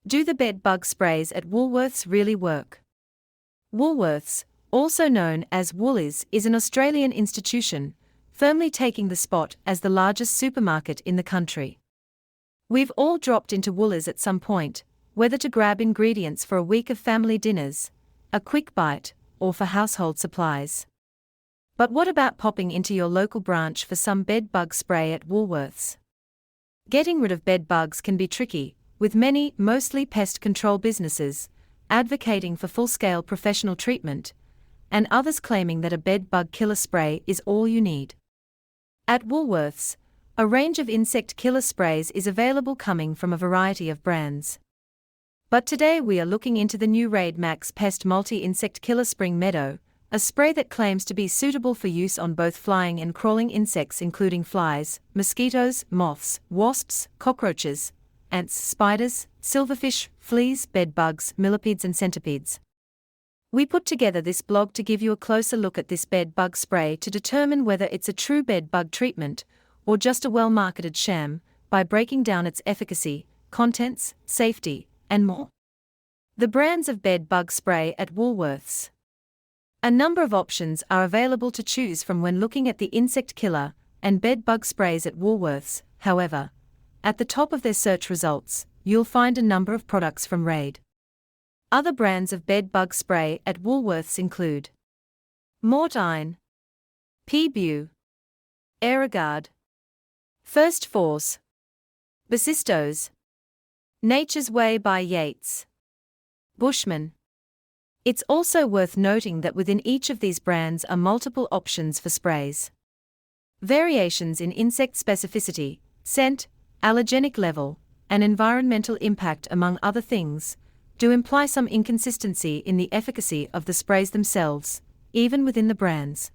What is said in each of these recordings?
Do the bed bug sprays at Woolworths really work? Woolworths, also known as Woolies, is an Australian institution, firmly taking the spot as the largest supermarket in the country. We've all dropped into Woolies at some point, whether to grab ingredients for a week of family dinners, a quick bite, or for household supplies. But what about popping into your local branch for some bed bug spray at Woolworths? Getting rid of bed bugs can be tricky, with many, mostly pest control businesses, advocating for full-scale professional treatment, and others claiming that a bed bug killer spray is all you need. At Woolworths, a range of insect killer sprays is available coming from a variety of brands. But today we are looking into the new Raid Max Pest Multi-Insect Killer Spring Meadow, a spray that claims to be suitable for use on both flying and crawling insects including flies, mosquitoes, moths, wasps, cockroaches, ants, spiders, silverfish, fleas, bedbugs, millipedes and centipedes. We put together this blog to give you a closer look at this bed bug spray to determine whether it's a true bed bug treatment or just a well-marketed sham, by breaking down its efficacy, contents, safety, and more. The brands of bed bug spray at Woolworths. A number of options are available to choose from when looking at the insect killer and bed bug sprays at Woolworths. However, at the top of their search results, you'll find a number of products from Raid. Other brands of bed bug spray at Woolworths include Mortine, P-Bu, Aerogard, First Force, Basistos, Nature's Way by Yates, Bushman. It's also worth noting that within each of these brands are multiple options for sprays. Variations in insect specificity, scent, allergenic level, and environmental impact, among other things, do imply some inconsistency in the efficacy of the sprays themselves, even within the brands.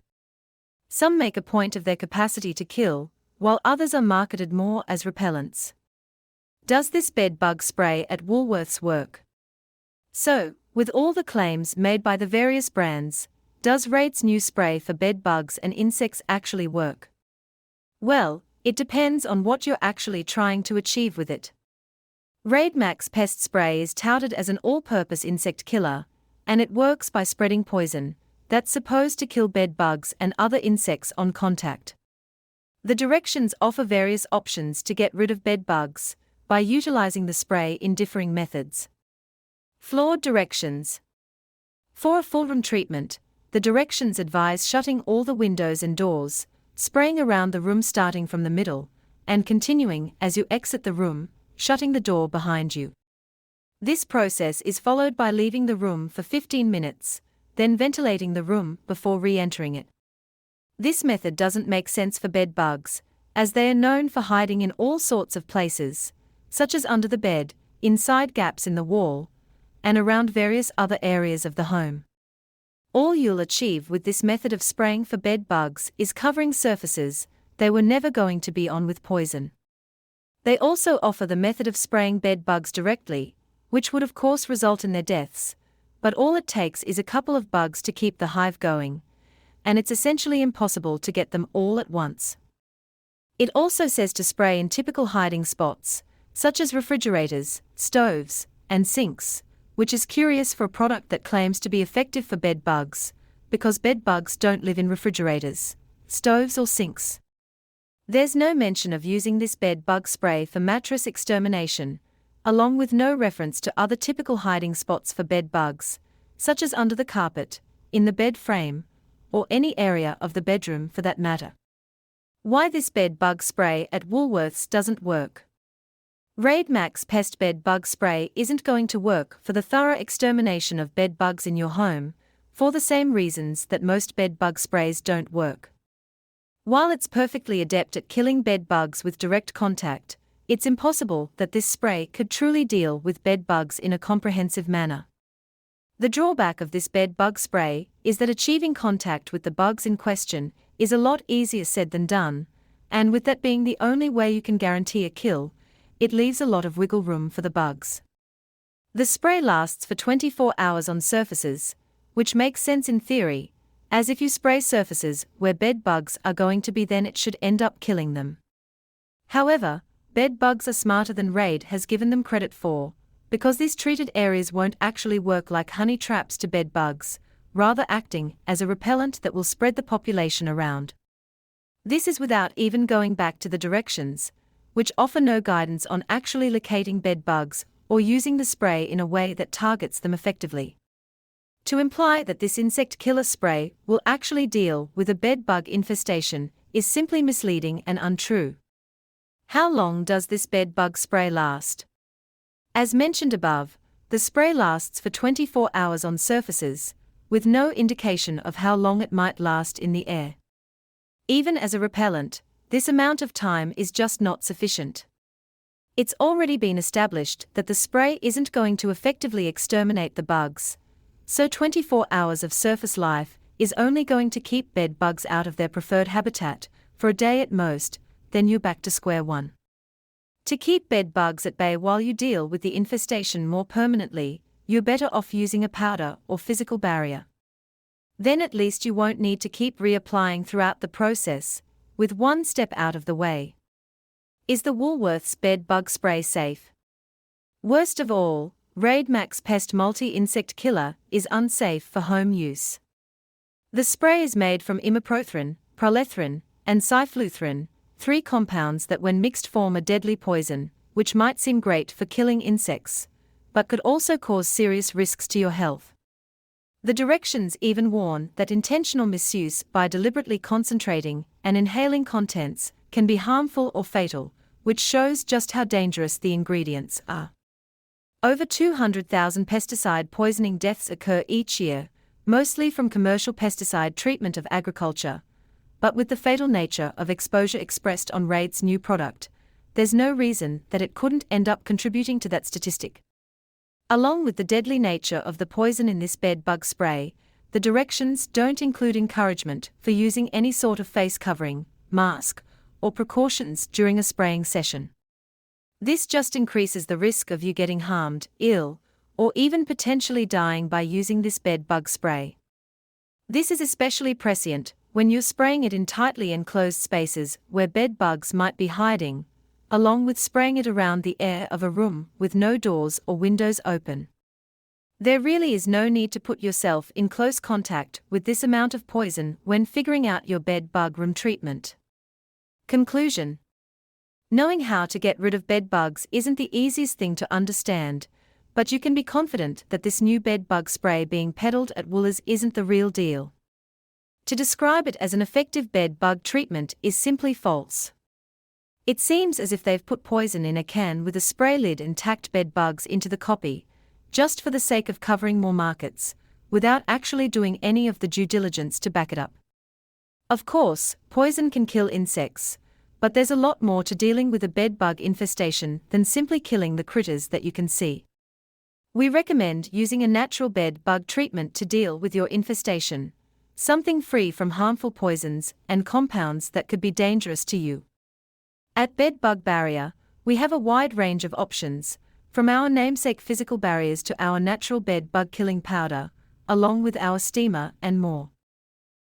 Some make a point of their capacity to kill, while others are marketed more as repellents. Does this bed bug spray at Woolworths work? So, with all the claims made by the various brands, does Raid's new spray for bed bugs and insects actually work? Well, it depends on what you're actually trying to achieve with it. Raid Max Pest Spray is touted as an all-purpose insect killer, and it works by spreading poison that's supposed to kill bed bugs and other insects on contact. The directions offer various options to get rid of bed bugs by utilizing the spray in differing methods. Flawed directions. For a full room treatment, the directions advise shutting all the windows and doors, spraying around the room starting from the middle, and continuing as you exit the room, shutting the door behind you. This process is followed by leaving the room for 15 minutes, then ventilating the room before re-entering it. This method doesn't make sense for bed bugs, as they are known for hiding in all sorts of places, such as under the bed, inside gaps in the wall, and around various other areas of the home. All you'll achieve with this method of spraying for bed bugs is covering surfaces they were never going to be on with poison. They also offer the method of spraying bed bugs directly, which would of course result in their deaths, but all it takes is a couple of bugs to keep the hive going, and it's essentially impossible to get them all at once. It also says to spray in typical hiding spots, such as refrigerators, stoves, and sinks, which is curious for a product that claims to be effective for bed bugs, because bed bugs don't live in refrigerators, stoves or sinks. There's no mention of using this bed bug spray for mattress extermination, along with no reference to other typical hiding spots for bed bugs, such as under the carpet, in the bed frame, or any area of the bedroom for that matter. Why this bed bug spray at Woolworths doesn't work. Raid Max Pest Bed Bug Spray isn't going to work for the thorough extermination of bed bugs in your home, for the same reasons that most bed bug sprays don't work. While it's perfectly adept at killing bed bugs with direct contact, it's impossible that this spray could truly deal with bed bugs in a comprehensive manner. The drawback of this bed bug spray is that achieving contact with the bugs in question is a lot easier said than done, and with that being the only way you can guarantee a kill, it leaves a lot of wiggle room for the bugs. The spray lasts for 24 hours on surfaces, which makes sense in theory, as if you spray surfaces where bed bugs are going to be, then it should end up killing them. However, bed bugs are smarter than Raid has given them credit for, because these treated areas won't actually work like honey traps to bed bugs, rather acting as a repellent that will spread the population around. This is without even going back to the directions, which offer no guidance on actually locating bed bugs or using the spray in a way that targets them effectively. To imply that this insect killer spray will actually deal with a bed bug infestation is simply misleading and untrue. How long does this bed bug spray last? As mentioned above, the spray lasts for 24 hours on surfaces, with no indication of how long it might last in the air. Even as a repellent, this amount of time is just not sufficient. It's already been established that the spray isn't going to effectively exterminate the bugs, so 24 hours of surface life is only going to keep bed bugs out of their preferred habitat for a day at most, then you're back to square one. To keep bed bugs at bay while you deal with the infestation more permanently, you're better off using a powder or physical barrier. Then at least you won't need to keep reapplying throughout the process, with one step out of the way. Is the Woolworths Bed Bug Spray safe? Worst of all, Raid Max Pest Multi-Insect Killer is unsafe for home use. The spray is made from imipropyl, prolethrine, and cyfluthrin, 3 compounds that when mixed form a deadly poison, which might seem great for killing insects, but could also cause serious risks to your health. The directions even warn that intentional misuse by deliberately concentrating and inhaling contents can be harmful or fatal, which shows just how dangerous the ingredients are. Over 200,000 pesticide poisoning deaths occur each year, mostly from commercial pesticide treatment of agriculture. But with the fatal nature of exposure expressed on Raid's new product, there's no reason that it couldn't end up contributing to that statistic. Along with the deadly nature of the poison in this bed bug spray, the directions don't include encouragement for using any sort of face covering, mask, or precautions during a spraying session. This just increases the risk of you getting harmed, ill, or even potentially dying by using this bed bug spray. This is especially prescient when you're spraying it in tightly enclosed spaces where bed bugs might be hiding, along with spraying it around the air of a room with no doors or windows open. There really is no need to put yourself in close contact with this amount of poison when figuring out your bed bug room treatment. Conclusion: knowing how to get rid of bed bugs isn't the easiest thing to understand, but you can be confident that this new bed bug spray being peddled at Woolies isn't the real deal. To describe it as an effective bed bug treatment is simply false. It seems as if they've put poison in a can with a spray lid and tacked bed bugs into the copy, just for the sake of covering more markets, without actually doing any of the due diligence to back it up. Of course, poison can kill insects, but there's a lot more to dealing with a bed bug infestation than simply killing the critters that you can see. We recommend using a natural bed bug treatment to deal with your infestation, something free from harmful poisons and compounds that could be dangerous to you. At Bed Bug Barrier, we have a wide range of options, from our namesake physical barriers to our natural bed bug killing powder, along with our steamer and more.